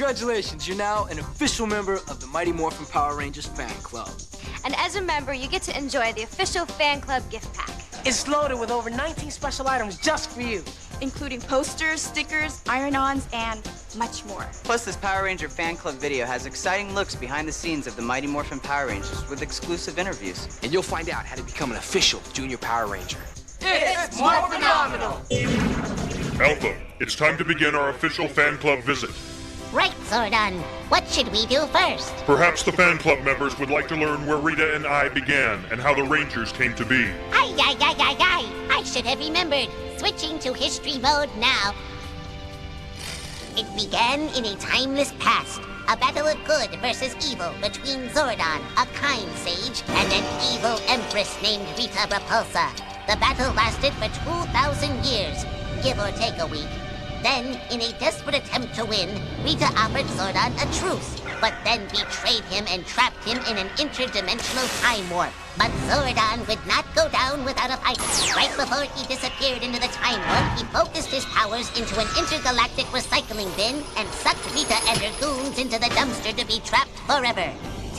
Congratulations, you're now an official member of the Mighty Morphin Power Rangers fan club. And as a member, you get to enjoy the official fan club gift pack. It's loaded with over 19 special items just for you. Including posters, stickers, iron-ons, and much more. Plus, this Power Ranger fan club video has exciting looks behind the scenes of the Mighty Morphin Power Rangers with exclusive interviews. And you'll find out how to become an official Junior Power Ranger. It's more phenomenal! Alpha, it's time to begin our official fan club visit. Right, Zordon. What should we do first? Perhaps the fan club members would like to learn where Rita and I began and how the Rangers came to be. I should have remembered. Switching to history mode now. It began in a timeless past. A battle of good versus evil between Zordon, a kind sage, and an evil empress named Rita Repulsa. The battle lasted for 2,000 years, give or take a week. Then, in a desperate attempt to win, Rita offered Zordon a truce, but then betrayed him and trapped him in an interdimensional time warp. But Zordon would not go down without a fight. Right before he disappeared into the time warp, he focused his powers into an intergalactic recycling bin and sucked Rita and her goons into the dumpster to be trapped forever.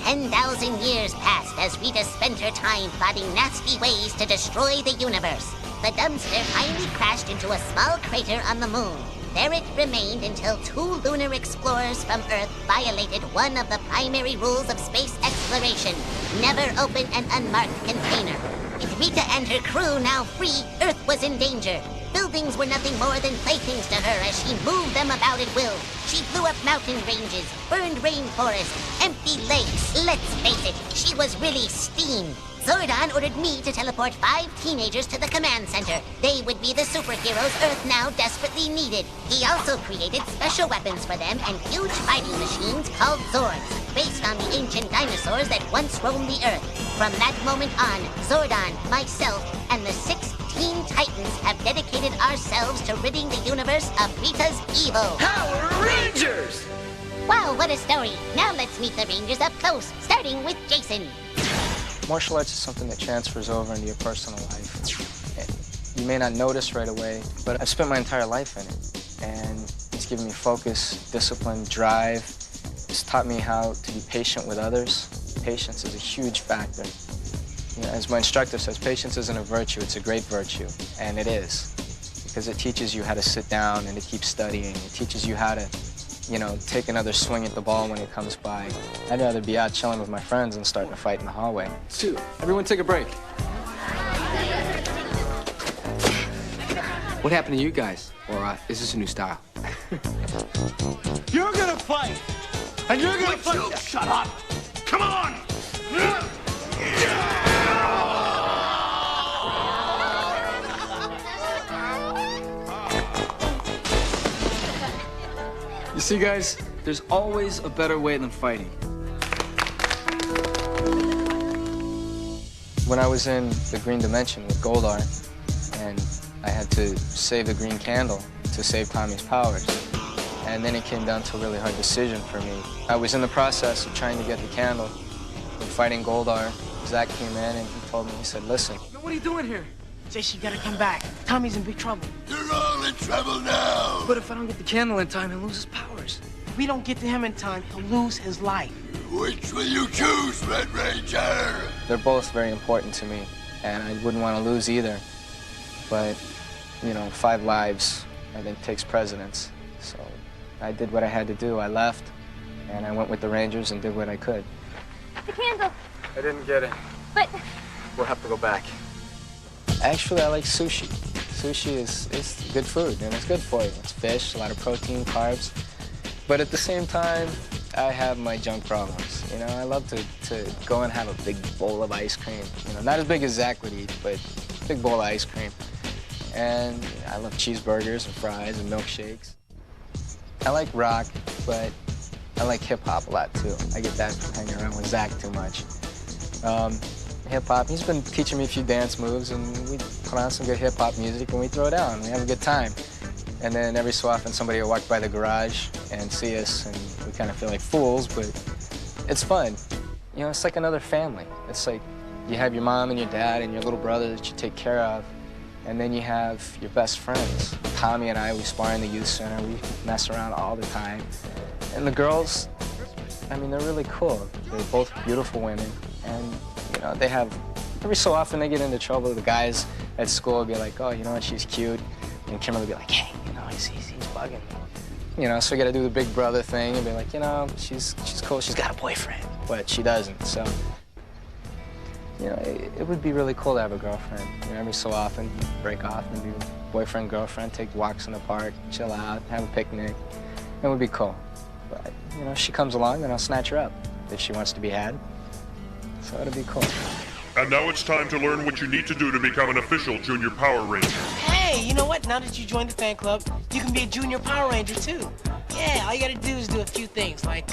10,000 years passed as Rita spent her time plotting nasty ways to destroy the universe. The dumpster finally crashed into a small crater on the moon. There it remained until 2 lunar explorers from Earth violated one of the primary rules of space exploration: never open an unmarked container. With Rita and her crew now free, Earth was in danger. Buildings were nothing more than playthings to her as she moved them about at will. She blew up mountain ranges, burned rainforests, empty lakes. Let's face it, she was really steam. Zordon ordered me to teleport 5 teenagers to the command center. They would be the superheroes Earth now desperately needed. He also created special weapons for them and huge fighting machines called Zords, based on the ancient dinosaurs that once roamed the Earth. From that moment on, Zordon, myself, and the 6 Teen Titans have dedicated ourselves to ridding the universe of Rita's evil. Power Rangers! Wow, what a story. Now let's meet the Rangers up close, starting with Jason. Martial arts is something that transfers over into your personal life. You may not notice right away, but I've spent my entire life in it. And it's given me focus, discipline, drive. It's taught me how to be patient with others. Patience is a huge factor. You know, as my instructor says, patience isn't a virtue, it's a great virtue. And it is. Because it teaches you how to sit down and to keep studying. It teaches you how to, you know, take another swing at the ball when it comes by. I'd rather be out chilling with my friends than starting a fight in the hallway. Two, everyone take a break. What happened to you guys? Or is this a new style? You're gonna fight! And you're gonna fight! Shut up! Come on! You see, guys, there's always a better way than fighting. When I was in the green dimension with Goldar, and I had to save the green candle to save Tommy's powers, and then it came down to a really hard decision for me. I was in the process of trying to get the candle, and fighting Goldar. Zach came in and he told me, he said, listen. What are you doing here? Jason, you gotta come back. Tommy's in big trouble. You're all in trouble now! But if I don't get the candle in time, he'll lose his powers. If we don't get to him in time, he'll lose his life. Which will you choose, Red Ranger? They're both very important to me, and I wouldn't want to lose either. But, you know, 5 lives, I think, takes precedence. So I did what I had to do. I left, and I went with the Rangers and did what I could. The candle. I didn't get it. But We'll have to go back. Actually, I like sushi. Sushi is good food, and it's good for you. It's fish, a lot of protein, carbs. But at the same time, I have my junk problems. You know, I love to go and have a big bowl of ice cream. You know, not as big as Zach would eat, but a big bowl of ice cream. And I love cheeseburgers and fries and milkshakes. I like rock, but I like hip-hop a lot, too. I get that from hanging around with Zach too much. Hip-hop, he's been teaching me a few dance moves, and we put on some good hip-hop music, and we throw down. We have a good time. And then every so often, somebody will walk by the garage and see us, and we kind of feel like fools, but it's fun. You know, it's like another family. It's like you have your mom and your dad and your little brother that you take care of, and then you have your best friends. Tommy and I, we spar in the youth center. We mess around all the time. And the girls, I mean, they're really cool. They're both beautiful women, and, you know, they have, every so often they get into trouble. The guys at school will be like, oh, you know what, she's cute. And Kimberly will be like, hey, you know, he's bugging me. You know, so we got to do the big brother thing and be like, you know, she's cool, she's got a boyfriend, but she doesn't, so. You know, it would be really cool to have a girlfriend. You know, every so often, break off and do boyfriend, girlfriend, take walks in the park, chill out, have a picnic. It would be cool. But, you know, if she comes along, then I'll snatch her up if she wants to be had. So it'll be cool. And now it's time to learn what you need to do to become an official Junior Power Ranger. Hey, you know what? Now that you joined the fan club, you can be a Junior Power Ranger, too. Yeah, all you gotta do is do a few things, like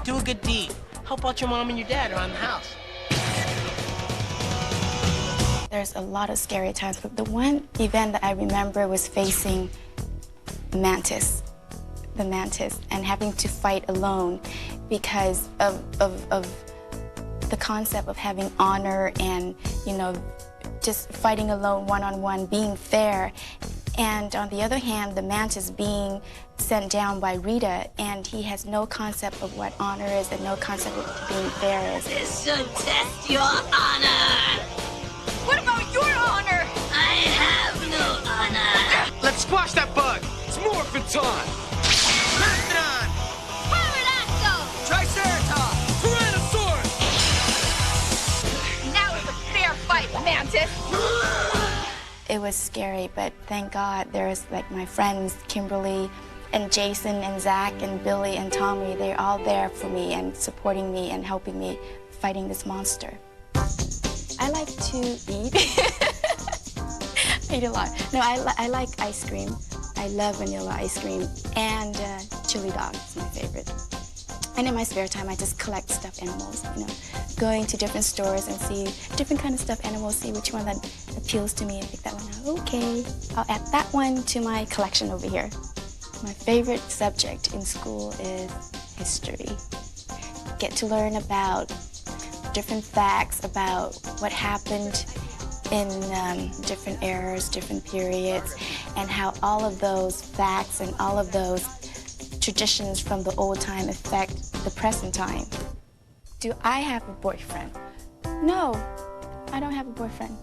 do a good deed, help out your mom and your dad around the house. There's a lot of scary times, but the one event that I remember was facing the mantis, and having to fight alone because of the concept of having honor and, you know, just fighting alone, one-on-one, being fair. And on the other hand, the mantis being sent down by Rita, and he has no concept of what honor is and no concept of being fair is. This should test your honor. What about your honor? I have no honor. Let's squash that bug. It's morphin' time. Mastodon. Pterodactyl! Triceratops. Tyrannosaurus. Now it's a fair fight, Mantis. It was scary, but thank God there's like my friends, Kimberly and Jason and Zach and Billy and Tommy. They're all there for me and supporting me and helping me fighting this monster. I like to eat. I eat a lot. No, I like ice cream. I love vanilla ice cream, and chili dog is my favorite. And in my spare time, I just collect stuffed animals, you know, going to different stores and see different kind of stuffed animals, see which one that appeals to me and pick that one out. Okay, I'll add that one to my collection over here. My favorite subject in school is history. Get to learn about different facts about what happened in different eras, different periods, and how all of those facts and all of those traditions from the old time affect the present time. Do I have a boyfriend? No, I don't have a boyfriend.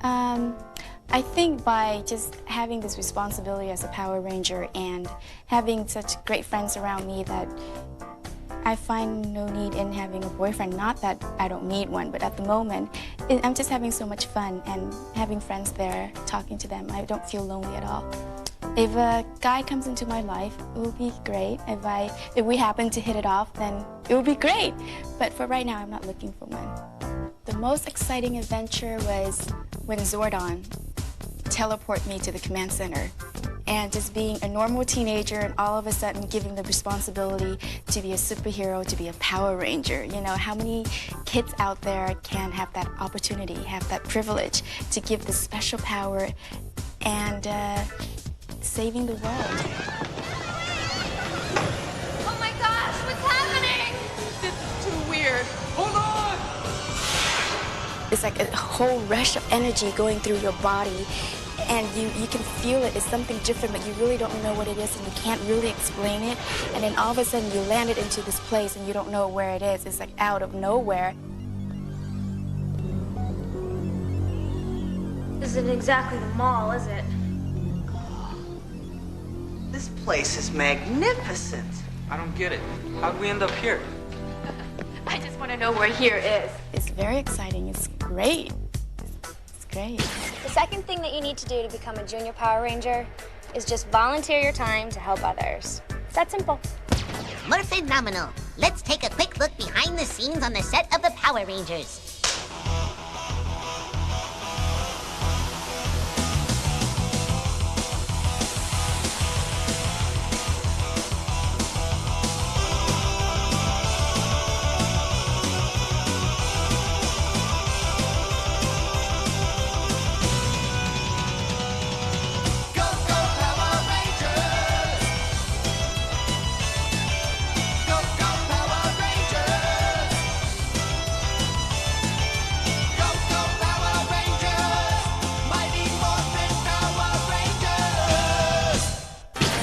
I think by just having this responsibility as a Power Ranger and having such great friends around me that I find no need in having a boyfriend. Not that I don't need one, but at the moment, I'm just having so much fun and having friends there, talking to them. I don't feel lonely at all. If a guy comes into my life, it will be great. If we happen to hit it off, then it will be great. But for right now, I'm not looking for one. The most exciting adventure was when Zordon teleported me to the command center. And just being a normal teenager and all of a sudden giving the responsibility to be a superhero, to be a Power Ranger. You know, how many kids out there can have that opportunity, have that privilege to give this special power and saving the world. Oh my gosh, what's happening? This is too weird. Hold on. It's like a whole rush of energy going through your body. And you can feel it. It's something different, but you really don't know what it is, and you can't really explain it. And then all of a sudden, you landed into this place, and you don't know where it is. It's like out of nowhere. This isn't exactly the mall, is it? This place is magnificent. I don't get it. How'd we end up here? I just want to know where here is. It's very exciting. It's great. It's great. The second thing that you need to do to become a Junior Power Ranger is just volunteer your time to help others. It's that simple. More phenomenal. Let's take a quick look behind the scenes on the set of the Power Rangers.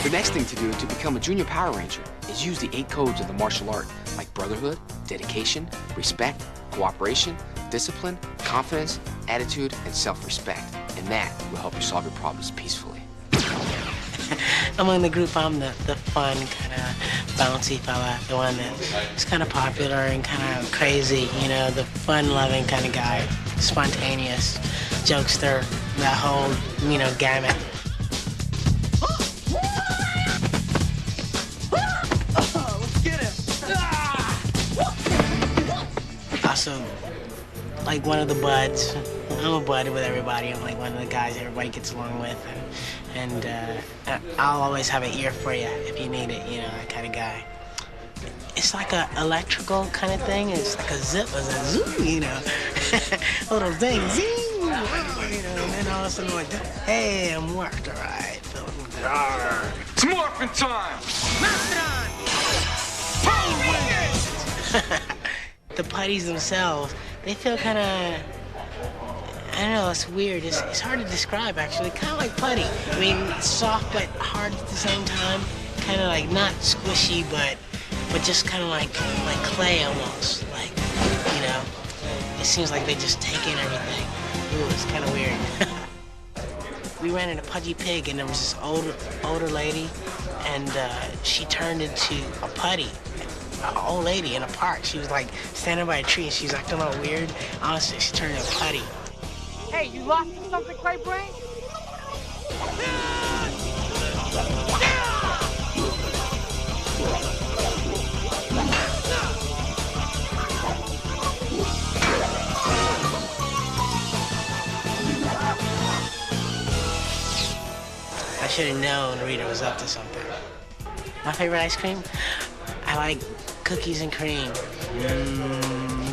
The next thing to do to become a Junior Power Ranger is use the 8 codes of the martial art, like brotherhood, dedication, respect, cooperation, discipline, confidence, attitude, and self-respect. And that will help you solve your problems peacefully. Among the group, I'm the fun, kind of bouncy fella, the one that's kind of popular and kind of crazy, you know, the fun-loving kind of guy, spontaneous, jokester, that whole, you know, gamut. Let's get him. Also, like one of the buds. I'm a bud with everybody. I'm like one of the guys everybody gets along with. And I'll always have an ear for you if you need it, you know, that kind of guy. It's like a electrical kind of thing. It's like a zip, a zoom, you know. Little thing, zing, you know, and then all of a sudden I'm like, hey, I'm worked, all right. It's morphin' time. The putties themselves, they feel kind of, I don't know, it's weird. It's hard to describe, actually. Kind of like putty. I mean, it's soft but hard at the same time. Kind of like not squishy, but just kind of like clay almost. Like, you know, it seems like they just take in everything. Ooh, it's kind of weird. We ran into Pudgy Pig, and there was this older lady, and she turned into a putty. An old lady in a park. She was like standing by a tree, and she was acting a little weird. Honestly, she turned into a putty. Hey, you lost something, Clay Brain? I should have known Rita was up to something. My favorite ice cream? I like cookies and cream.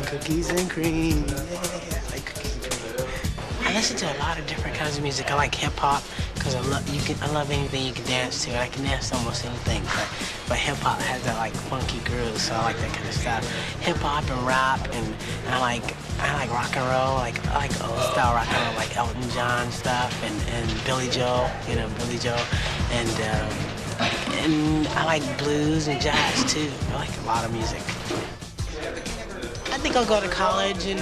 Cookies and cream. Yeah, I like cookies and cream. I listen to a lot of different kinds of music. I like hip hop because I love anything you can dance to, and I can dance to almost anything. But hip hop has that like funky groove, so I like that kind of stuff. Hip hop and rap, and I like rock and roll. I like old style rock and roll, like Elton John stuff and Billy Joel, you know, Billy Joel, and I like blues and jazz too. I like a lot of music. I think I'll go to college, and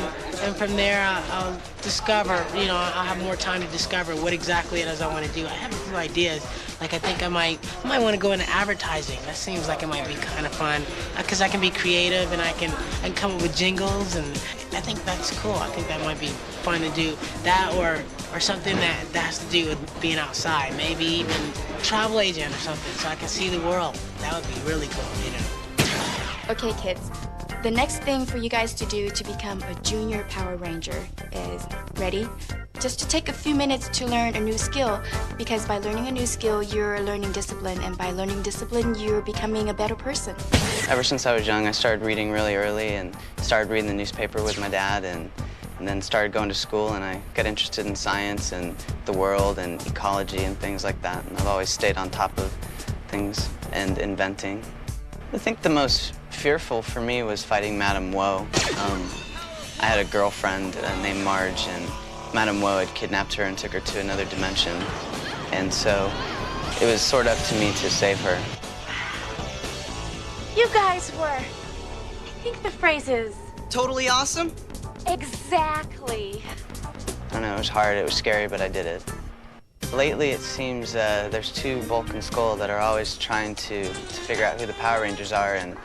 from there I'll discover, you know, I'll have more time to discover what exactly it is I want to do. I have a few ideas. Like I think I might want to go into advertising. That seems like it might be kind of fun because I can be creative and I can come up with jingles, and I think that's cool. I think that might be fun to do that, or something that has to do with being outside. Maybe even travel agent or something, so I can see the world. That would be really cool, you know. Okay, kids. The next thing for you guys to do to become a Junior Power Ranger is, ready? Just to take a few minutes to learn a new skill, because by learning a new skill, you're learning discipline, and by learning discipline, you're becoming a better person. Ever since I was young, I started reading really early and started reading the newspaper with my dad, and then started going to school, and I got interested in science and the world and ecology and things like that, and I've always stayed on top of things and inventing. I think the most fearful for me was fighting Madame Woe. I had a girlfriend named Marge, and Madame Woe had kidnapped her and took her to another dimension, and so it was sort of up to me to save her. You guys were, I think the phrase is... Totally awesome? Exactly. I don't know, it was hard, it was scary, but I did it. Lately, it seems there's two Vulcan Skull that are always trying to figure out who the Power Rangers are, and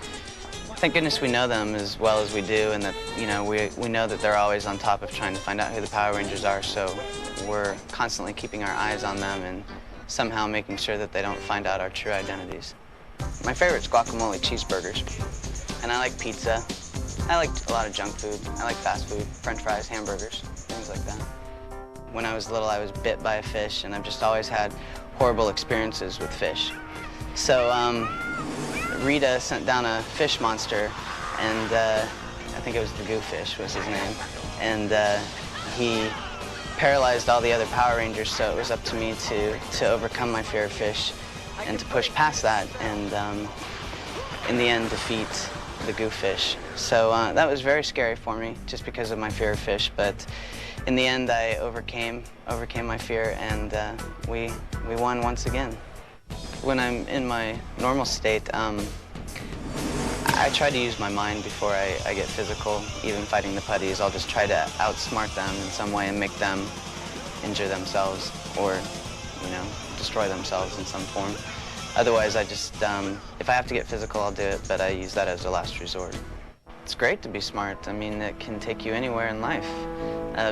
thank goodness we know them as well as we do, and that, you know, we know that they're always on top of trying to find out who the Power Rangers are, so we're constantly keeping our eyes on them and somehow making sure that they don't find out our true identities. My favorite's guacamole cheeseburgers, and I like pizza. I like a lot of junk food. I like fast food, french fries, hamburgers, things like that. When I was little, I was bit by a fish, and I've just always had horrible experiences with fish. So Rita sent down a fish monster, and I think it was the Goofish was his name, and he paralyzed all the other Power Rangers, so it was up to me to overcome my fear of fish and to push past that, and in the end defeat the Goofish. So that was very scary for me, just because of my fear of fish, but in the end I overcame my fear, and we won once again. When I'm in my normal state, I try to use my mind before I get physical. Even fighting the putties, I'll just try to outsmart them in some way and make them injure themselves or, you know, destroy themselves in some form. Otherwise, I just, if I have to get physical, I'll do it, but I use that as a last resort. It's great to be smart. I mean, it can take you anywhere in life.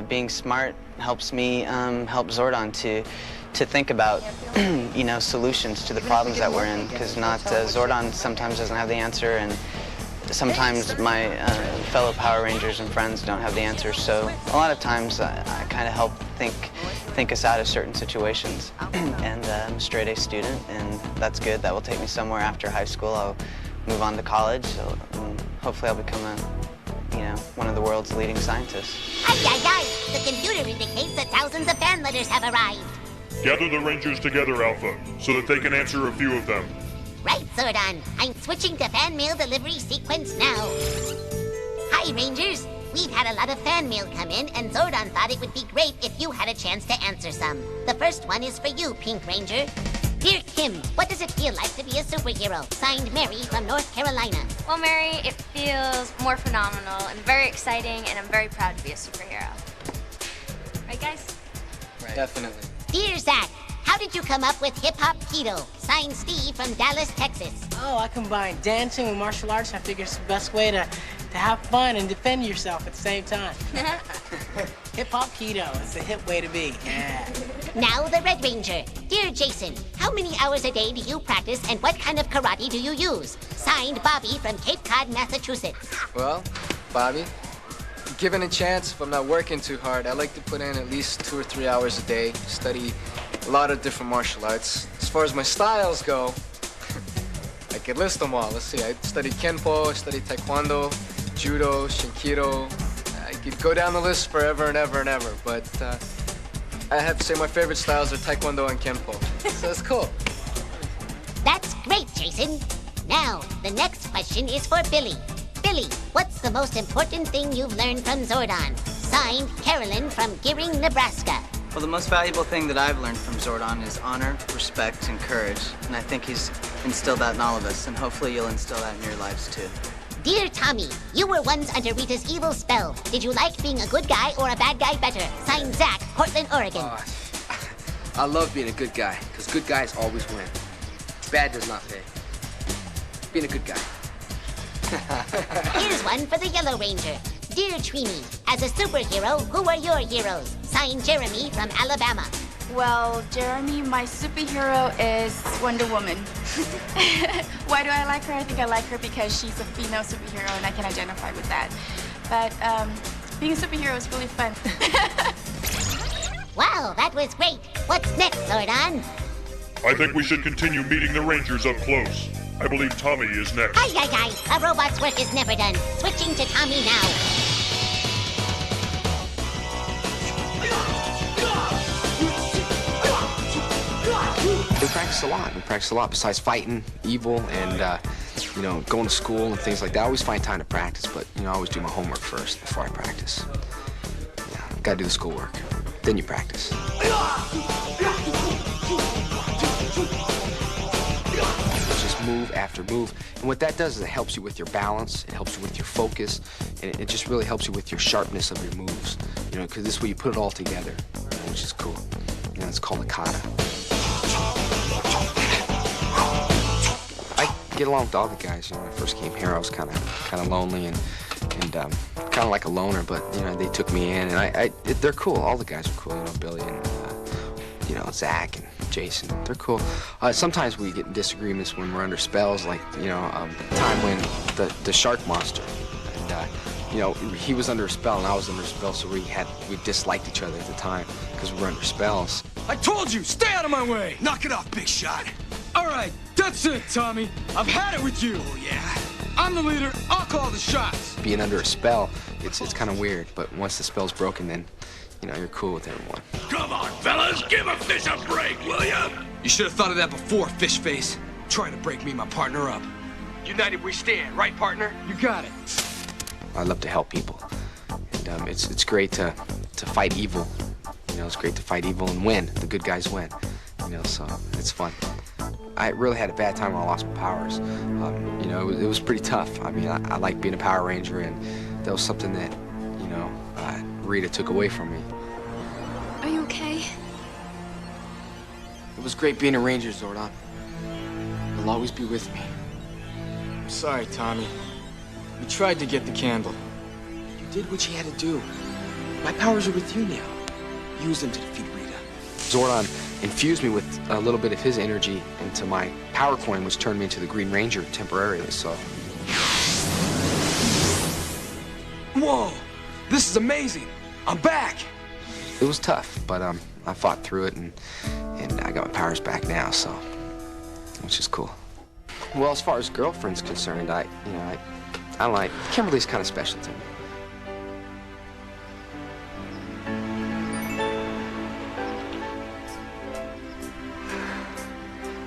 Being smart helps me help Zordon to think about, you know, solutions to the problems that we're in, because Zordon sometimes doesn't have the answer, and sometimes my fellow Power Rangers and friends don't have the answer. So a lot of times I kind of help think us out of certain situations. And I'm a straight A student, and that's good. That will take me somewhere after high school. I'll move on to college, so hopefully I'll become one of the world's leading scientists. Ay, ay, ay! The computer indicates that thousands of fan letters have arrived. Gather the Rangers together, Alpha, so that they can answer a few of them. Right, Zordon. I'm switching to fan mail delivery sequence now. Hi, Rangers. We've had a lot of fan mail come in, and Zordon thought it would be great if you had a chance to answer some. The first one is for you, Pink Ranger. Dear Kim, what does it feel like to be a superhero? Signed, Mary from North Carolina. Well, Mary, it feels more phenomenal and very exciting, and I'm very proud to be a superhero. Right, guys? Right. Definitely. Dear Zach, how did you come up with Hip Hop Keto? Signed, Steve from Dallas, Texas. Oh, I combine dancing with martial arts. I figure it's the best way to have fun and defend yourself at the same time. Hip-hop keto, it's a hip way to be, yeah. Now the Red Ranger. Dear Jason, how many hours a day do you practice and what kind of karate do you use? Signed, Bobby from Cape Cod, Massachusetts. Well, Bobby, given a chance, if I'm not working too hard, I like to put in at least 2 or 3 hours a day, study a lot of different martial arts. As far as my styles go, I could list them all. Let's see, I studied Kenpo, I studied Taekwondo, Judo, Shinkido. I could go down the list forever and ever and ever, but I have to say my favorite styles are Taekwondo and Kenpo. So it's cool. That's great, Jason. Now, the next question is for Billy. Billy, what's the most important thing you've learned from Zordon? Signed, Carolyn from Gearing, Nebraska. Well, the most valuable thing that I've learned from Zordon is honor, respect, and courage. And I think he's instilled that in all of us, and hopefully you'll instill that in your lives, too. Dear Tommy, you were once under Rita's evil spell. Did you like being a good guy or a bad guy better? Signed, Zach, Portland, Oregon. I love being a good guy, because good guys always win. Bad does not pay. Being a good guy. Here's one for the Yellow Ranger. Dear Trini, as a superhero, who are your heroes? Signed, Jeremy from Alabama. Well, Jeremy, my superhero is Wonder Woman. Why do I like her? I think I like her because she's a female superhero and I can identify with that. But being a superhero is really fun. Wow, that was great. What's next, Zordon? I think we should continue meeting the Rangers up close. I believe Tommy is next. Ay, ay, ay. A robot's work is never done. Switching to Tommy now. We practice a lot. We practice a lot besides fighting evil and, you know, going to school and things like that. I always find time to practice, but, you know, I always do my homework first before I practice. Yeah, gotta do the schoolwork. Then you practice. Just move after move. And what that does is it helps you with your balance, it helps you with your focus, and it just really helps you with your sharpness of your moves. You know, because this way you put it all together, you know, which is cool. You know, it's called a kata. I get along with all the guys. You know, when I first came here, I was kind of lonely and kind of like a loner. But you know, they took me in, and they're cool. All the guys are cool. You know, Billy and you know, Zach and Jason. They're cool. Sometimes we get in disagreements when we're under spells, like you know, time when the shark monster, and you know, he was under a spell and I was under a spell, so we disliked each other at the time because we were under spells. I told you, stay out of my way! Knock it off, big shot. All right, that's it, Tommy. I've had it with you. Oh, yeah. I'm the leader. I'll call the shots. Being under a spell, it's kind of weird, but once the spell's broken, then, you know, you're cool with everyone. Come on, fellas, give a fish a break, will ya? You should have thought of that before, fish face. Trying to break me and my partner up. United we stand, right, partner? You got it. I love to help people, and it's great to fight evil. You know, it's great to fight evil and win. The good guys win. You know, so it's fun. I really had a bad time when I lost my powers. You know, it was pretty tough. I mean, I like being a Power Ranger, and that was something that, you know, Rita took away from me. Are you okay? It was great being a Ranger, Zordon. You'll always be with me. I'm sorry, Tommy. We tried to get the candle. You did what you had to do. My powers are with you now. Use them to defeat Rita. Zordon infused me with a little bit of his energy into my power coin, which turned me into the Green Ranger temporarily, so. Whoa! This is amazing! I'm back! It was tough, but I fought through it, and I got my powers back now, so, which is cool. Well, as far as girlfriend's concerned, I don't like, Kimberly's kind of special to me.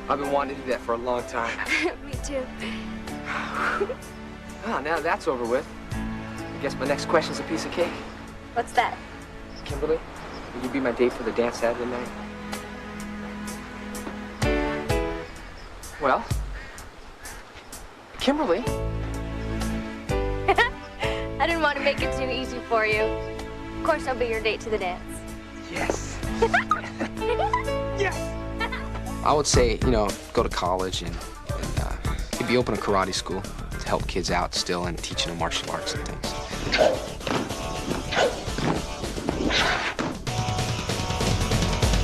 I've been wanting to do that for a long time. Me too. Oh, now that's over with. I guess my next question's a piece of cake. What's that? Kimberly, will you be my date for the dance Saturday night? Well, Kimberly. I didn't want to make it too easy for you. Of course, I'll be your date to the dance. Yes. Yes! I would say, you know, go to college and be open a karate school to help kids out still and teaching them martial arts and things.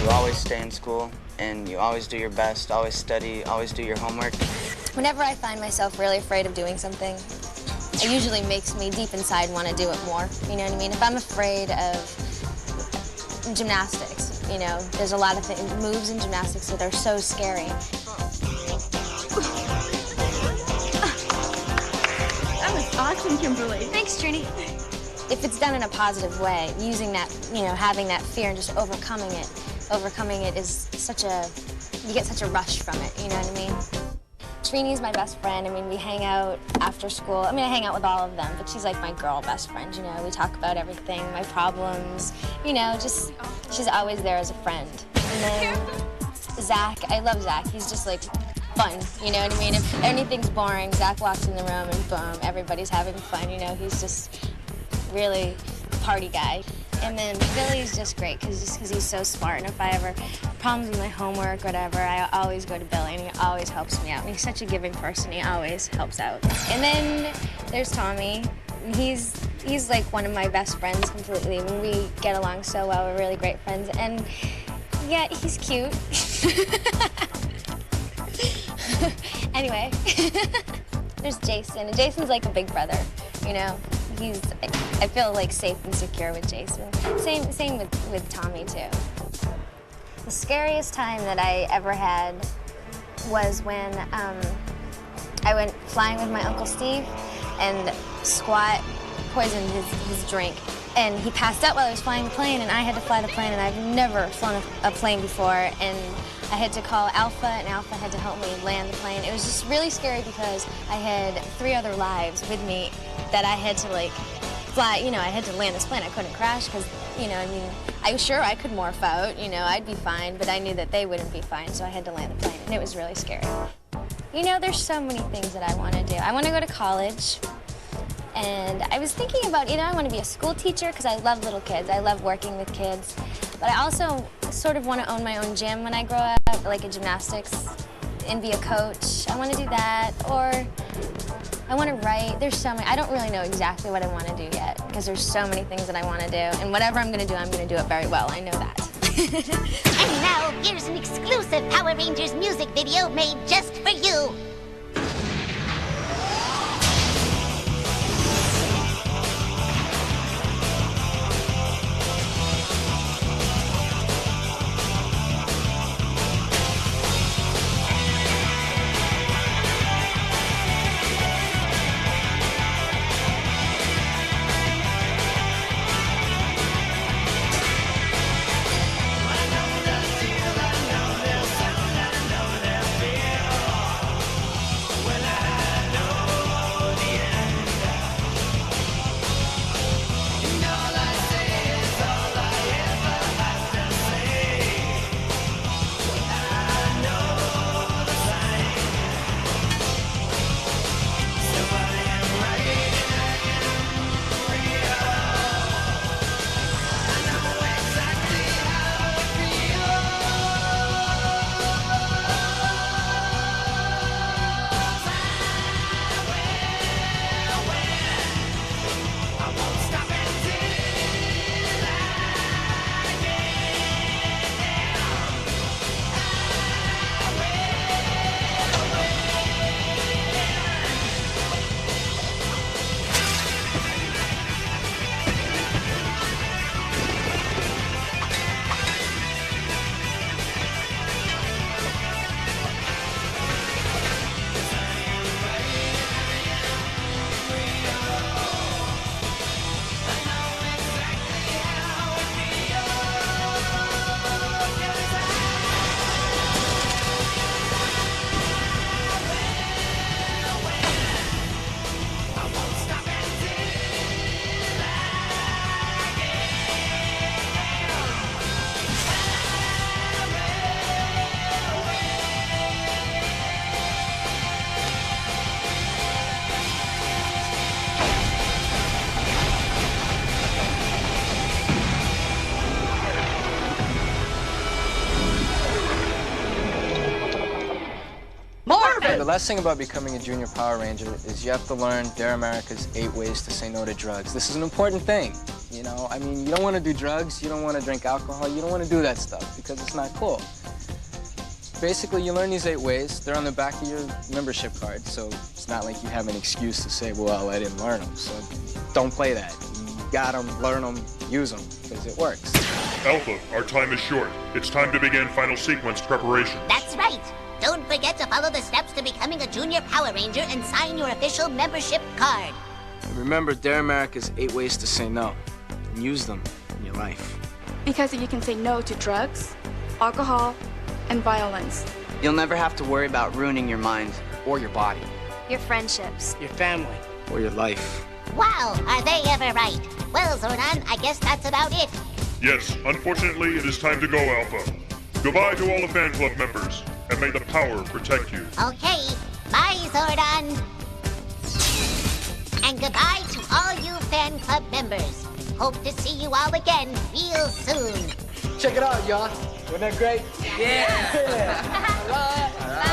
You always stay in school, and you always do your best, always study, always do your homework. Whenever I find myself really afraid of doing something, it usually makes me deep inside want to do it more. You know what I mean? If I'm afraid of gymnastics, you know, there's a lot of moves in gymnastics that are so scary. That was awesome, Kimberly. Thanks, Trini. If it's done in a positive way, using that, you know, having that fear and just overcoming it is such a, you get such a rush from it, you know what I mean? Trini's my best friend. I mean, we hang out after school. I mean, I hang out with all of them, but she's like my girl best friend, you know? We talk about everything, my problems, you know, just, she's always there as a friend. And then Zach, I love Zach. He's just like fun, you know what I mean? If anything's boring, Zach walks in the room and boom, everybody's having fun, you know? He's just really a party guy. And then Billy's just great because he's so smart, and if I ever have problems with my homework, whatever, I always go to Billy, and he always helps me out. And he's such a giving person, he always helps out. And then there's Tommy. He's like one of my best friends completely. I mean, we get along so well, we're really great friends, and yeah, he's cute. Anyway, there's Jason, and Jason's like a big brother, you know? I feel like safe and secure with Jason. Same with Tommy too. The scariest time that I ever had was when I went flying with my Uncle Steve, and Squat poisoned his drink. And he passed out while I was flying the plane, and I had to fly the plane, and I've never flown a plane before, and I had to call Alpha, and Alpha had to help me land the plane. It was just really scary because I had 3 other lives with me that I had to, like, fly. You know, I had to land this plane. I couldn't crash because, you know, I mean, I was sure I could morph out, you know, I'd be fine, but I knew that they wouldn't be fine, so I had to land the plane, and it was really scary. You know, there's so many things that I want to do. I want to go to college, and I was thinking about either I want to be a school teacher because I love little kids. I love working with kids, but I also sort of want to own my own gym when I grow up, like a gymnastics, and be a coach. I want to do that, or I want to write. There's so many. I don't really know exactly what I want to do yet because there's so many things that I want to do, and whatever I'm going to do, I'm going to do it very well. I know that. And now, here's an exclusive Power Rangers music video made just for you. last thing about becoming a junior Power Ranger is you have to learn Dare America's 8 ways to say no to drugs. This is an important thing, you know? I mean, you don't want to do drugs, you don't want to drink alcohol, you don't want to do that stuff because it's not cool. Basically, you learn these 8 ways. They're on the back of your membership card, so it's not like you have an excuse to say, well, I didn't learn them. So don't play that. You got them, learn them, use them, because it works. Alpha, our time is short. It's time to begin final sequence preparation. That's right. Don't forget to follow the steps to becoming a junior Power Ranger and sign your official membership card. And remember Dare America's 8 ways to say no, and use them in your life. Because you can say no to drugs, alcohol, and violence. You'll never have to worry about ruining your mind. Or your body. Your friendships. Your family. Or your life. Wow, are they ever right? Well, Zordon, I guess that's about it. Yes, unfortunately, it is time to go, Alpha. Goodbye to all the fan club members, and may the power protect you. Okay, bye, Zordon. And goodbye to all you fan club members. Hope to see you all again real soon. Check it out, y'all. Wasn't that great? Yeah. Bye.